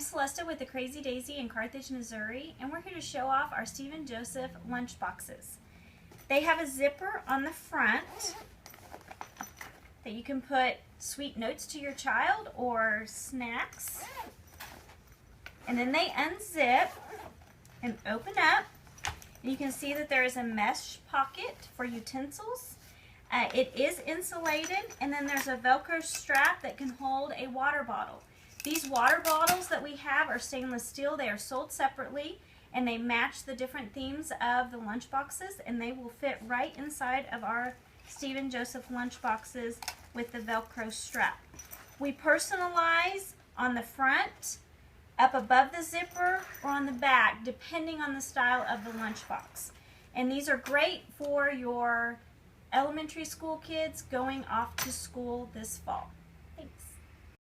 Celesta with the Crazy Daisy in Carthage, Missouri, and we're here to show off our Stephen Joseph lunch boxes. They have a zipper on the front that you can put sweet notes to your child or snacks. And then they unzip and open up. And you can see that there is a mesh pocket for utensils. It is insulated, and then there's a Velcro strap that can hold a water bottle. These water bottles that we have are stainless steel. They are sold separately, and they match the different themes of the lunch boxes, and they will fit right inside of our Stephen Joseph lunch boxes with the Velcro strap. We personalize on the front, up above the zipper, or on the back, depending on the style of the lunch box. And these are great for your elementary school kids going off to school this fall.